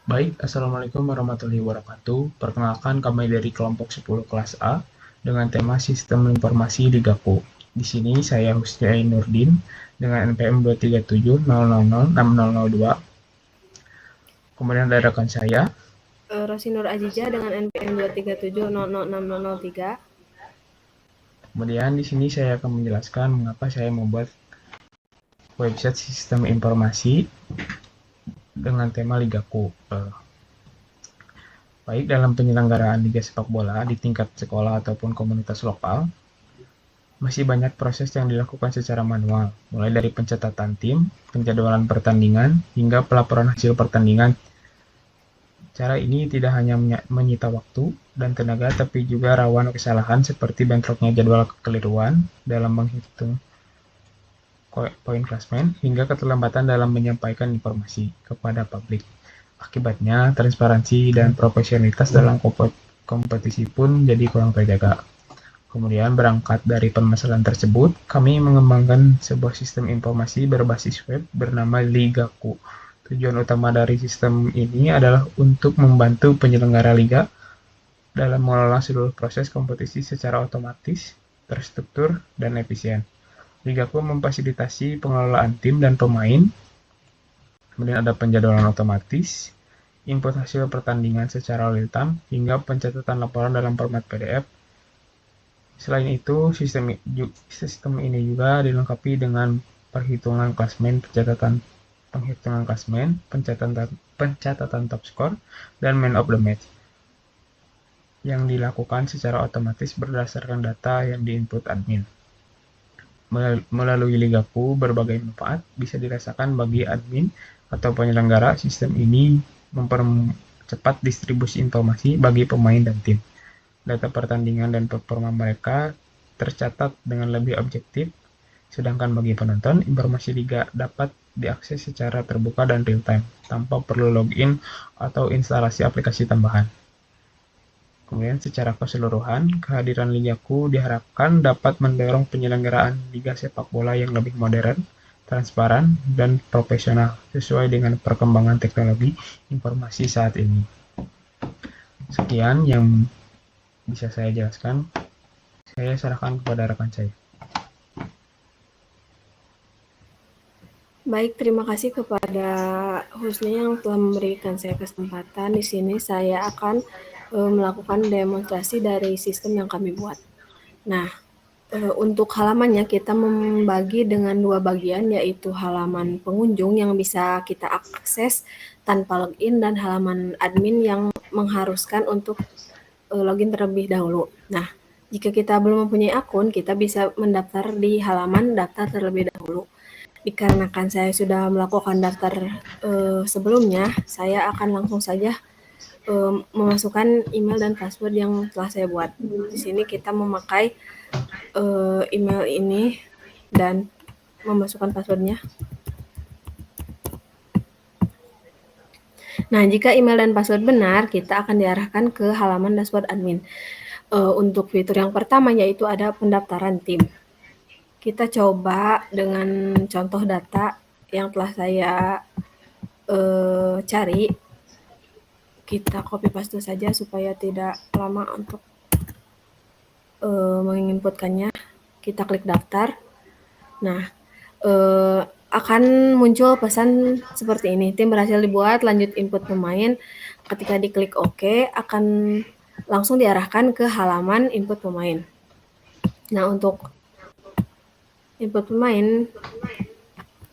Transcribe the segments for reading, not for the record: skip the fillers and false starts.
Baik, Assalamualaikum warahmatullahi wabarakatuh. Perkenalkan kami dari kelompok 10 kelas A dengan tema Sistem Informasi di Gapo. Di sini saya hostnya Nurdin dengan NPM 23700060002. Kemudian ada rekan saya. Rosinur Azizah dengan NPM 237006003. Kemudian di sini saya akan menjelaskan mengapa saya membuat website Sistem Informasi dengan tema Ligaku. Baik dalam penyelenggaraan liga sepak bola di tingkat sekolah ataupun komunitas lokal, masih banyak proses yang dilakukan secara manual, mulai dari pencatatan tim, penjadwalan pertandingan, hingga pelaporan hasil pertandingan. Cara ini tidak hanya menyita waktu dan tenaga, tapi juga rawan kesalahan seperti bentroknya jadwal, kekeliruan dalam menghitung poin klasmen, hingga keterlambatan dalam menyampaikan informasi kepada publik. Akibatnya, transparansi dan profesionalitas dalam kompetisi pun jadi kurang terjaga. Kemudian berangkat dari permasalahan tersebut, kami mengembangkan sebuah sistem informasi berbasis web bernama Ligaku. Tujuan utama dari sistem ini adalah untuk membantu penyelenggara liga dalam mengelola seluruh proses kompetisi secara otomatis, terstruktur, dan efisien. Ligaku memfasilitasi pengelolaan tim dan pemain, kemudian ada penjadwalan otomatis, input hasil pertandingan secara real-time, hingga pencatatan laporan dalam format PDF. Selain itu, sistem ini juga dilengkapi dengan perhitungan klasmen, penghitungan klasmen, pencatatan top score, dan man of the match yang dilakukan secara otomatis berdasarkan data yang diinput admin. Melalui Ligaku, berbagai manfaat bisa dirasakan bagi admin atau penyelenggara. Sistem ini mempercepat distribusi informasi bagi pemain dan tim. Data pertandingan dan performa mereka tercatat dengan lebih objektif, sedangkan bagi penonton, informasi liga dapat diakses secara terbuka dan real-time, tanpa perlu login atau instalasi aplikasi tambahan. Kemudian secara keseluruhan, kehadiran Ligaku diharapkan dapat mendorong penyelenggaraan liga sepak bola yang lebih modern, transparan, dan profesional sesuai dengan perkembangan teknologi informasi saat ini. Sekian yang bisa saya jelaskan. Saya serahkan kepada rekan saya. Baik, terima kasih kepada hostnya yang telah memberikan saya kesempatan. Di sini saya akan melakukan demonstrasi dari sistem yang kami buat. Nah, untuk halamannya kita membagi dengan dua bagian, yaitu halaman pengunjung yang bisa kita akses tanpa login dan halaman admin yang mengharuskan untuk login terlebih dahulu. Nah, jika kita belum mempunyai akun, kita bisa mendaftar di halaman daftar terlebih dahulu. Dikarenakan saya sudah melakukan daftar sebelumnya, saya akan langsung saja memasukkan email dan password yang telah saya buat. Di sini kita memakai email ini dan memasukkan passwordnya. Nah, jika email dan password benar, kita akan diarahkan ke halaman dashboard admin. Untuk fitur yang pertama yaitu ada pendaftaran tim. Kita coba dengan contoh data yang telah saya cari. Kita copy paste saja supaya tidak lama untuk menginputkannya. Kita klik daftar. Nah, akan muncul pesan seperti ini. Tim berhasil dibuat, lanjut input pemain. Ketika diklik OK, akan langsung diarahkan ke halaman input pemain. Nah, untuk input pemain,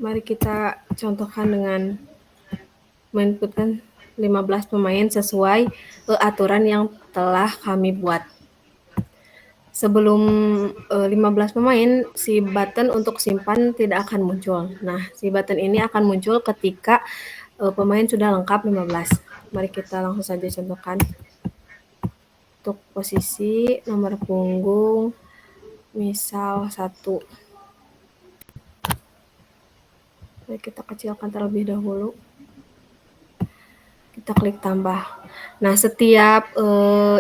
mari kita contohkan dengan menginputkan 15 pemain sesuai aturan yang telah kami buat. Sebelum 15 pemain, si button untuk simpan tidak akan muncul. Nah, si button ini akan muncul ketika pemain sudah lengkap 15. Mari kita langsung saja contohkan. Untuk posisi nomor punggung, misal 1. Mari kita kecilkan terlebih dahulu. Kita klik tambah. Nah, setiap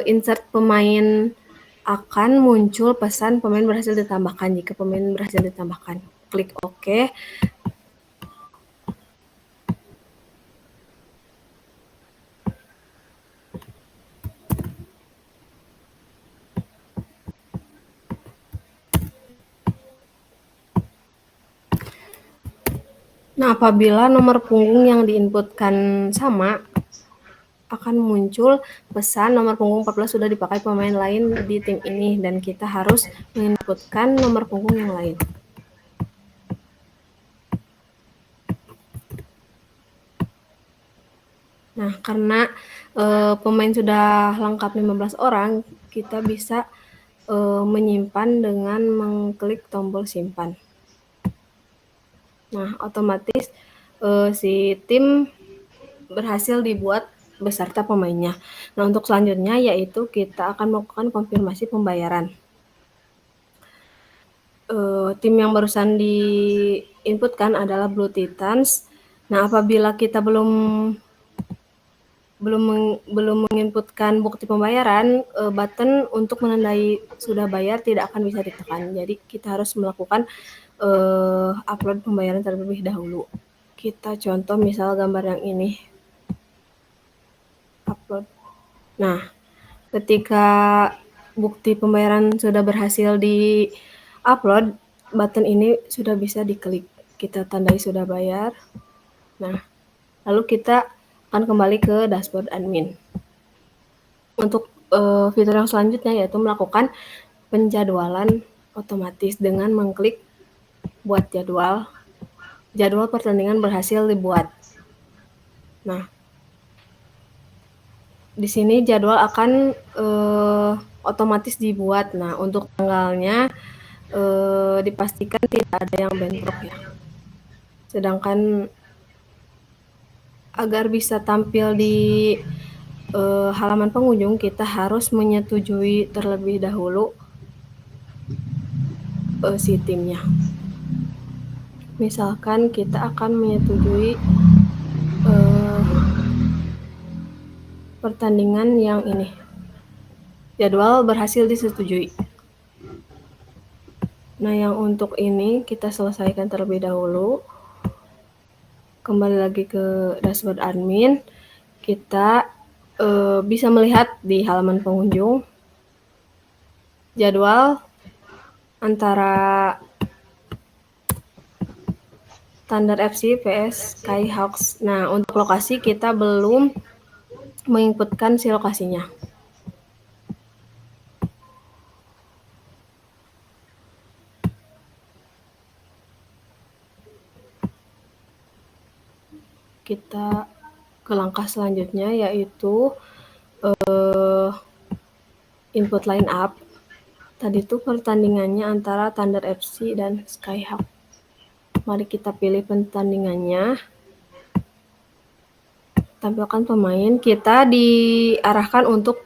insert pemain akan muncul pesan pemain berhasil ditambahkan. Jika pemain berhasil ditambahkan, klik OK. Nah, apabila nomor punggung yang diinputkan sama, akan muncul pesan nomor punggung 14 sudah dipakai pemain lain di tim ini dan kita harus menginputkan nomor punggung yang lain. Nah, karena pemain sudah lengkap 15 orang, kita bisa menyimpan dengan mengklik tombol simpan. Nah, otomatis si tim berhasil dibuat beserta pemainnya. Nah, untuk selanjutnya yaitu kita akan melakukan konfirmasi pembayaran. Tim yang barusan diinputkan adalah Blue Titans. Nah, apabila kita belum menginputkan bukti pembayaran, button untuk menandai sudah bayar tidak akan bisa ditekan. Jadi kita harus melakukan upload pembayaran terlebih dahulu. Kita contoh misal gambar yang ini. Upload. Nah, ketika bukti pembayaran sudah berhasil di-upload, button ini sudah bisa diklik. Kita tandai sudah bayar. Nah, lalu kita akan kembali ke dashboard admin. Untuk fitur yang selanjutnya yaitu melakukan penjadwalan otomatis dengan mengklik buat jadwal. Jadwal pertandingan berhasil dibuat. Nah, di sini jadwal akan otomatis dibuat. Nah, untuk tanggalnya dipastikan tidak ada yang bentrok ya. Sedangkan agar bisa tampil di halaman pengunjung, kita harus menyetujui terlebih dahulu si timnya. Misalkan kita akan menyetujui pertandingan yang ini. Jadwal berhasil disetujui. Nah, yang untuk ini kita selesaikan terlebih dahulu. Kembali lagi ke dashboard admin. Kita bisa melihat di halaman pengunjung jadwal antara Thunder FC vs Skyhawks. Nah, untuk lokasi kita belum menginputkan si lokasinya. Kita ke langkah selanjutnya yaitu input line up. Tadi itu pertandingannya antara Thunder FC dan Skyhawk. Mari kita pilih pertandingannya. Tampilkan pemain. Kita diarahkan untuk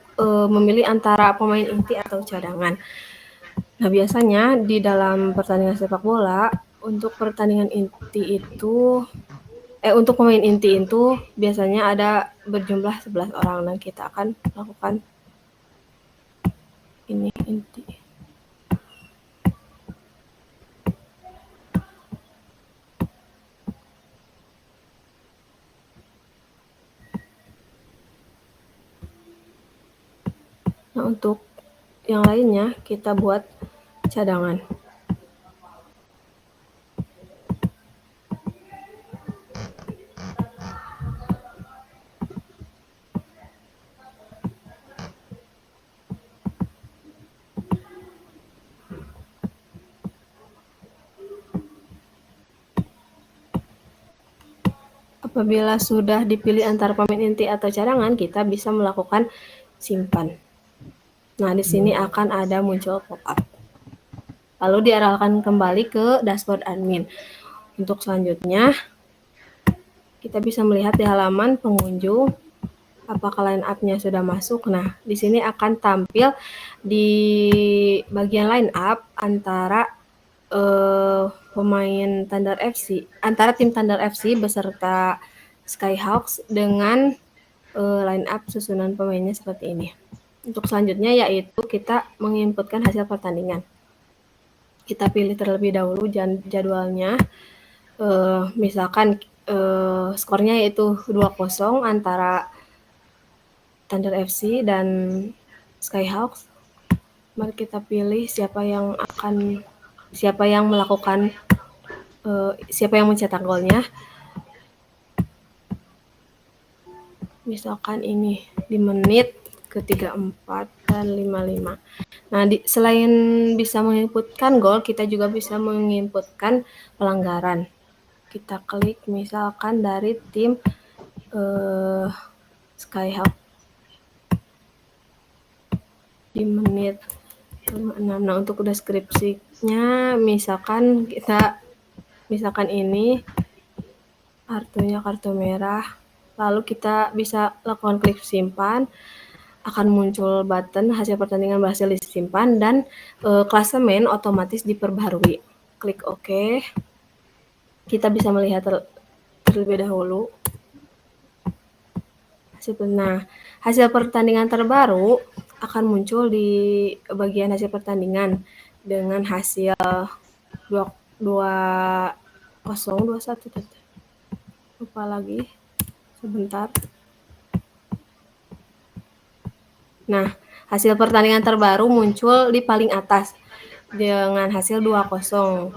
memilih antara pemain inti atau cadangan. Nah, biasanya di dalam pertandingan sepak bola, untuk pertandingan inti itu untuk pemain inti itu biasanya ada berjumlah 11 orang. Nah, kita akan lakukan ini inti. Nah, untuk yang lainnya kita buat cadangan. Apabila sudah dipilih antara pemain inti atau cadangan, kita bisa melakukan simpan. Nah, di sini akan ada muncul pop-up. Lalu diarahkan kembali ke dashboard admin. Untuk selanjutnya, kita bisa melihat di halaman pengunjung apakah line up-nya sudah masuk. Nah, di sini akan tampil di bagian line up antara pemain Thunder FC, antara tim Thunder FC beserta Skyhawks dengan line up susunan pemainnya seperti ini. Untuk selanjutnya yaitu kita menginputkan hasil pertandingan. Kita pilih terlebih dahulu jadwalnya. Misalkan skornya yaitu 2-0 antara Thunder FC dan Skyhawks. Mari kita pilih siapa yang melakukan siapa yang mencetak golnya. Misalkan ini di menit ke-34 dan 55. Nah, selain bisa menginputkan gol, kita juga bisa menginputkan pelanggaran. Kita klik misalkan dari tim Skyhawk di menit 56. Nah, untuk deskripsinya misalkan ini artinya kartu merah, lalu kita bisa lakukan klik simpan, akan muncul button hasil pertandingan berhasil disimpan dan klasemen otomatis diperbarui. Klik OK. Kita bisa melihat terlebih dahulu. Nah, hasil pertandingan terbaru akan muncul di bagian hasil pertandingan dengan hasil 2-0-2-1. Lupa lagi. Sebentar. Nah, hasil pertandingan terbaru muncul di paling atas dengan hasil 2-0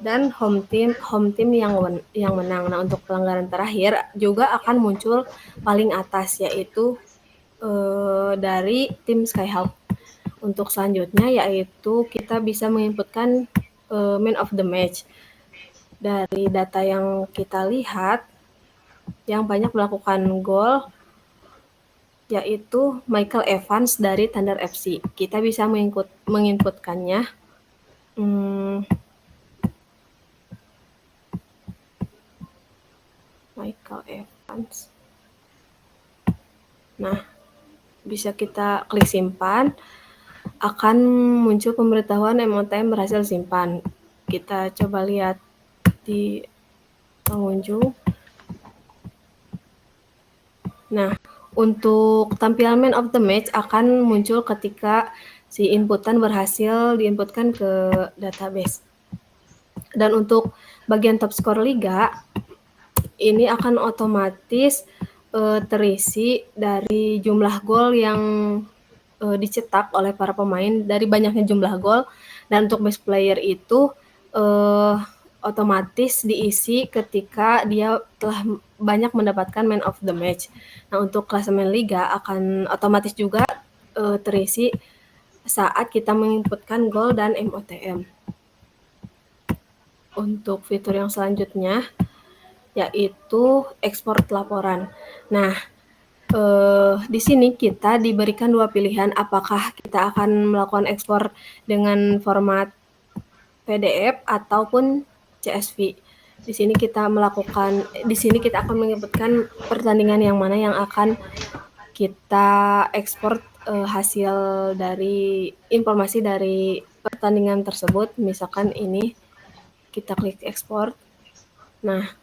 dan home team yang menang. Nah, untuk pelanggaran terakhir juga akan muncul paling atas, yaitu dari tim Skyhawk. Untuk selanjutnya yaitu kita bisa menginputkan man of the match. Dari data yang kita lihat, yang banyak melakukan gol yaitu Michael Evans dari Thunder FC. Kita bisa menginputkannya. Michael Evans. Nah, bisa kita klik simpan, akan muncul pemberitahuan MOTM berhasil simpan. Kita coba lihat di pengunjung. Nah, untuk tampilan man of the match akan muncul ketika si inputan berhasil diinputkan ke database. Dan untuk bagian top skor liga, ini akan otomatis terisi dari jumlah gol yang dicetak oleh para pemain dari banyaknya jumlah gol, dan untuk best player itu otomatis diisi ketika dia telah banyak mendapatkan man of the match. Nah, untuk klasemen liga akan otomatis juga terisi saat kita menginputkan gol dan MOTM. Untuk fitur yang selanjutnya yaitu ekspor laporan. Nah, di sini kita diberikan dua pilihan, apakah kita akan melakukan ekspor dengan format PDF ataupun CSV. Di sini kita akan menyebutkan pertandingan yang mana yang akan kita ekspor hasil dari informasi dari pertandingan tersebut. Misalkan ini kita klik ekspor. Nah,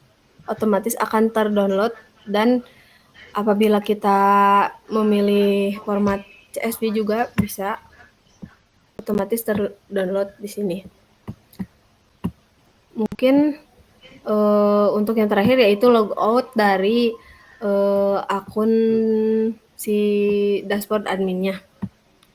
otomatis akan terdownload, dan apabila kita memilih format CSV juga bisa otomatis terdownload di sini. Mungkin untuk yang terakhir yaitu logout dari akun si dashboard adminnya.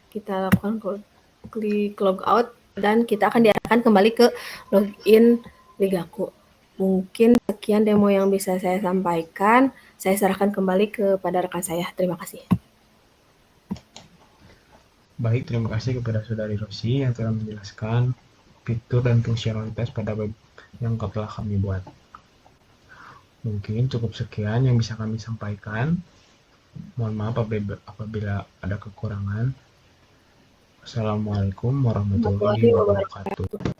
Kita lakukan klik logout dan kita akan diarahkan kembali ke login Ligaku. Mungkin sekian demo yang bisa saya sampaikan. Saya serahkan kembali kepada rekan saya. Terima kasih. Baik, terima kasih kepada Saudari Rosi yang telah menjelaskan fitur dan fungsionalitas pada web yang telah kami buat. Mungkin cukup sekian yang bisa kami sampaikan. Mohon maaf apabila ada kekurangan. Assalamualaikum warahmatullahi wabarakatuh.